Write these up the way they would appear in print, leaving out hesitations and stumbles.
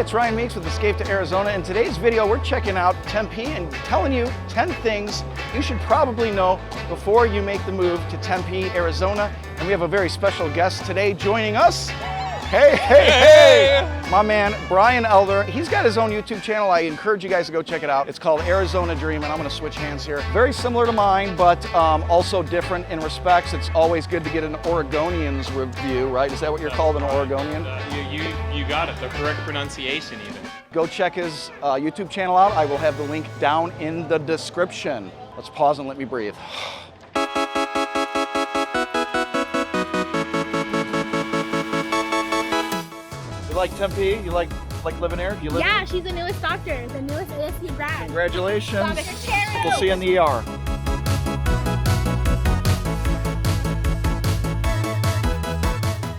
it's Ryan Meeks with Escape to Arizona. In today's video, we're checking out Tempe and telling you 10 things you should probably know before you make the move to Tempe, Arizona. And we have a very special guest today joining us. Hey! My man, Brian Elder. He's got his own YouTube channel. I encourage you guys to go check it out. It's called Arizona Dream, and I'm gonna switch hands here. Very similar to mine, but also different in respects. It's always good to get an Oregonian's review, right? Is that what you're called, an Oregonian? You got it, the correct pronunciation even. Go check his YouTube channel out. I will have the link down in the description. Let's pause and let me breathe. You like Tempe? You like living here? Do you live Yeah, here? she's the newest doctor, the newest ASU grad. Congratulations. We'll We'll see you in the ER.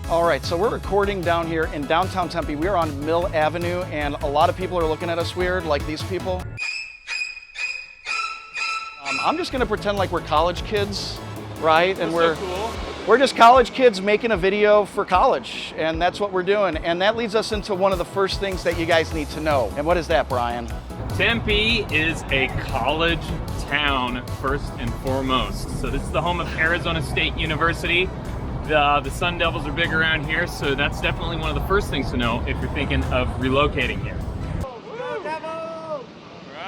All right, so we're recording down here in downtown Tempe. We are on Mill Avenue, and a lot of people are looking at us weird, like these people. I'm just gonna pretend like we're college kids, right? And We're so cool. We're just college kids making a video for college, and that's what we're doing. And that leads us into one of the first things that you guys need to know. And what is that, Brian? Tempe is a college town, first and foremost. So this is the home of Arizona State University. The Sun Devils are big around here, so that's definitely one of the first things to know if you're thinking of relocating here.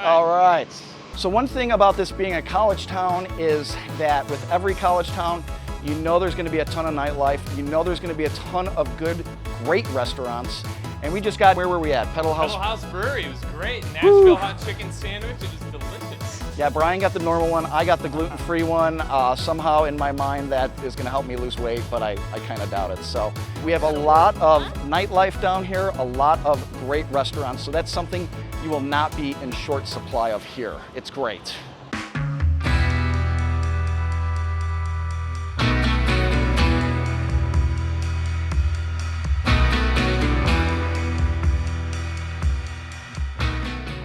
All right. So one thing about this being a college town is that with every college town, you know there's going to be a ton of nightlife. You know there's going to be a ton of good, great restaurants. And we just got, where were we at? Pedal House Brewery. It was great. Nashville hot chicken sandwich. It was delicious. Yeah, Brian got the normal one. I got the gluten-free one. Somehow in my mind that is going to help me lose weight, but I kind of doubt it. So we have a lot of nightlife down here, a lot of great restaurants. So that's something you will not be in short supply of here. It's great.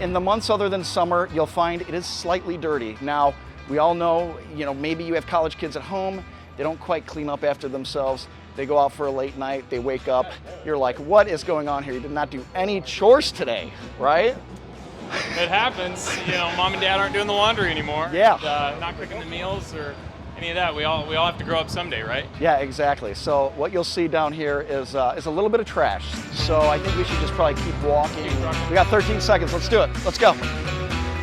In the months other than summer, you'll find it is slightly dirty. Now, we all know, maybe you have college kids at home, they don't quite clean up after themselves. They go out for a late night, they wake up, you're like, what is going on here? You did not do any chores today, right? It happens. Mom and dad aren't doing the laundry anymore. Yeah. And, not cooking the meals or any of that. We all have to grow up someday, right? Yeah, exactly. So what you'll see down here is a little bit of trash. So I think we should just probably keep walking. We got 13 seconds. Let's do it. Let's go.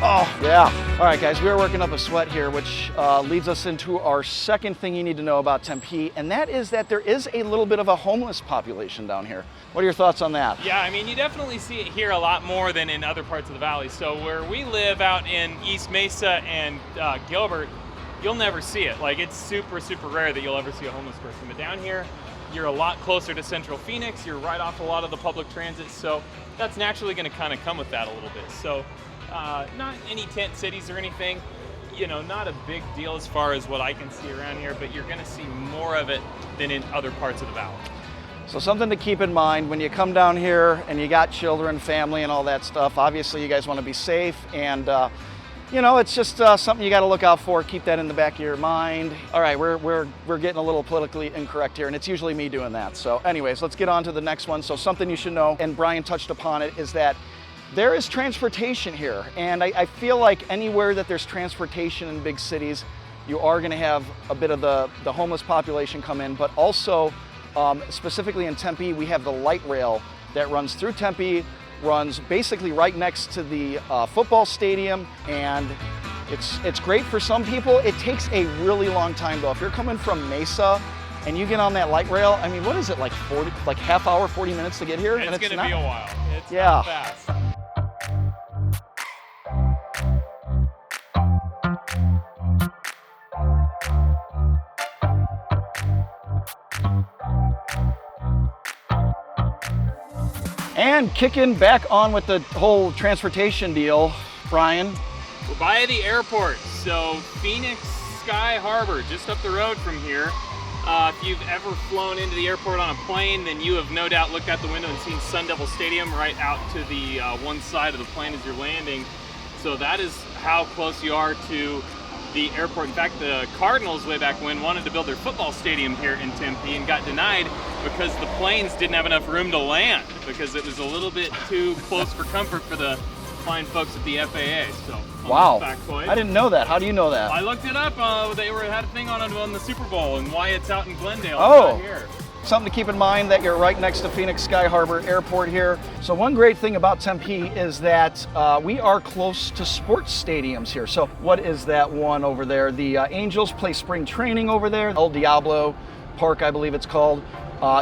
Oh, yeah. All right, guys, we're working up a sweat here, which leads us into our second thing you need to know about Tempe, and that is that there is a little bit of a homeless population down here. What are your thoughts on that? Yeah, I mean, you definitely see it here a lot more than in other parts of the valley. So where we live out in East Mesa and Gilbert, you'll never see it. Like, it's super, super rare that you'll ever see a homeless person. But down here, you're a lot closer to Central Phoenix. You're right off a lot of the public transit. So that's naturally going to kind of come with that a little bit. So not any tent cities or anything. Not a big deal as far as what I can see around here, but you're going to see more of it than in other parts of the valley. So something to keep in mind when you come down here and you got children, family, and all that stuff. Obviously, you guys want to be safe, and it's just something you got to look out for. Keep that in the back of your mind. All right, we're getting a little politically incorrect here, and it's usually me doing that. So anyways, let's get on to the next one. So something you should know, and Brian touched upon it, is that there is transportation here. And I feel like anywhere that there's transportation in big cities, you are going to have a bit of the homeless population come in. But also, specifically in Tempe, we have the light rail that runs through Tempe, runs basically right next to the football stadium, and it's great for some people. It takes a really long time though. If you're coming from Mesa and you get on that light rail, I mean, what is it, like half hour, 40 minutes to get here? It's going to be a while. It's yeah. not fast. And kicking back on with the whole transportation deal, Brian. We're by the airport, so Phoenix Sky Harbor, just up the road from here. If you've ever flown into the airport on a plane, then you have no doubt looked out the window and seen Sun Devil Stadium right out to the one side of the plane as you're landing. So that is how close you are to the airport. In fact, the Cardinals way back when wanted to build their football stadium here in Tempe and got denied because the planes didn't have enough room to land because it was a little bit too close for comfort for the fine folks at the FAA. So, wow, factoid. I didn't know that. How do you know that? I looked it up. They had a thing on it on the Super Bowl and why it's out in Glendale. Oh. Not here. Something to keep in mind that you're right next to Phoenix Sky Harbor Airport here. So one great thing about Tempe is that we are close to sports stadiums here. So what is that one over there? The Angels play spring training over there. El Diablo Park, I believe it's called.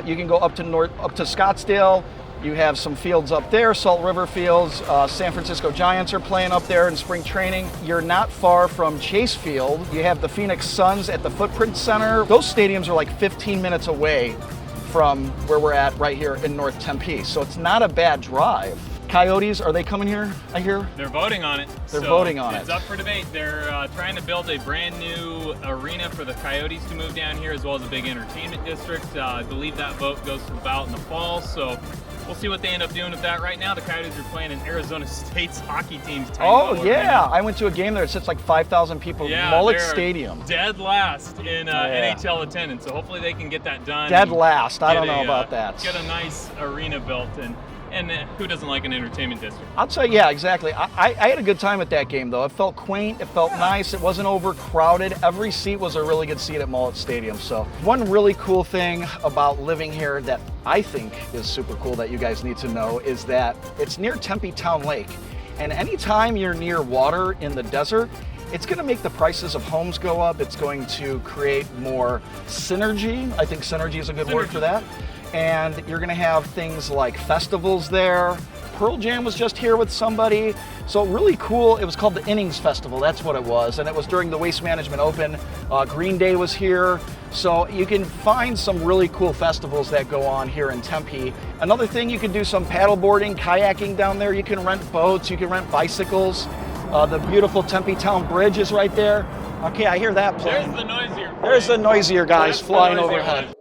You can go up to Scottsdale. You have some fields up there, Salt River Fields. San Francisco Giants are playing up there in spring training. You're not far from Chase Field. You have the Phoenix Suns at the Footprint Center. Those stadiums are like 15 minutes away from where we're at right here in North Tempe. So it's not a bad drive. Coyotes, are they coming here, I hear? They're voting on it. They're voting on it. It's up for debate. They're trying to build a brand new arena for the Coyotes to move down here, as well as a big entertainment district. I believe that vote goes to the ballot in the fall, so we'll see what they end up doing with that. Right now, the Coyotes are playing in Arizona State's hockey team's Oh, yeah. I went to a game there. It sits like 5,000 people. Yeah, Mullet they're Stadium. Dead last in NHL attendance, so hopefully they can get that done. Dead last. I don't know about that. Get a nice arena built, and who doesn't like an entertainment district? I'll tell you, yeah, exactly. I had a good time at that game, though. It felt quaint. It felt nice. It wasn't overcrowded. Every seat was a really good seat at Mullet Stadium. So one really cool thing about living here that I think is super cool that you guys need to know is that it's near Tempe Town Lake. And anytime you're near water in the desert, it's going to make the prices of homes go up. It's going to create more synergy. I think synergy is a good word for that. And you're going to have things like festivals there. Pearl Jam was just here with somebody. So really cool. It was called the Innings Festival. That's what it was. And it was during the Waste Management Open. Green Day was here. So you can find some really cool festivals that go on here in Tempe. Another thing, you can do some paddle boarding, kayaking down there. You can rent boats. You can rent bicycles. The beautiful Tempe Town Bridge is right there. Okay, I hear that playing. There's the noisier plane. There's the noisier guys flying overhead.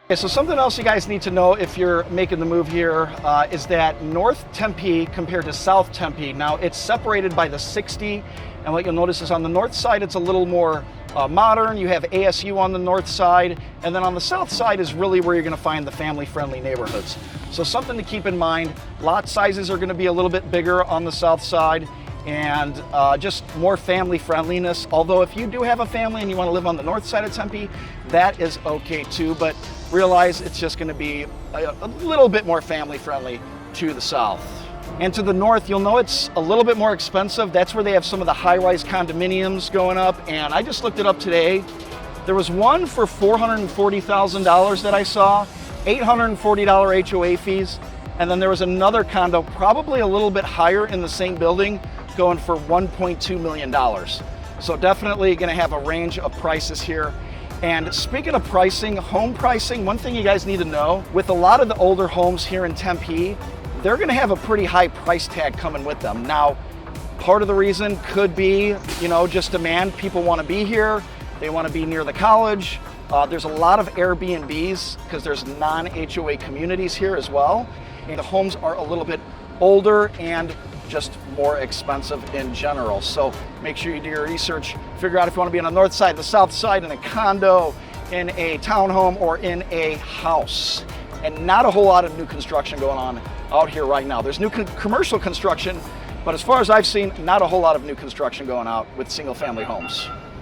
Okay, so something else you guys need to know if you're making the move here is that North Tempe compared to South Tempe, now it's separated by the 60, and what you'll notice is on the north side it's a little more modern. You have ASU on the north side, and then on the south side is really where you're going to find the family-friendly neighborhoods. So something to keep in mind, lot sizes are going to be a little bit bigger on the south side, and just more family friendliness. Although if you do have a family and you want to live on the north side of Tempe, that is okay too, but realize it's just going to be a little bit more family friendly to the south. And to the north, you'll know it's a little bit more expensive. That's where they have some of the high-rise condominiums going up, and I just looked it up today. There was one for $440,000 that I saw, $840 HOA fees, and then there was another condo, probably a little bit higher in the same building, going for $1.2 million. So definitely going to have a range of prices here. And speaking of pricing, home pricing, one thing you guys need to know, with a lot of the older homes here in Tempe, they're going to have a pretty high price tag coming with them. Now, part of the reason could be, just demand. People want to be here. They want to be near the college. There's a lot of Airbnbs because there's non-HOA communities here as well. And the homes are a little bit older and just more expensive in general. So make sure you do your research, figure out if you want to be on the north side, the south side, in a condo, in a townhome, or in a house. And not a whole lot of new construction going on out here right now. There's new commercial construction, but as far as I've seen, not a whole lot of new construction going out with single family homes.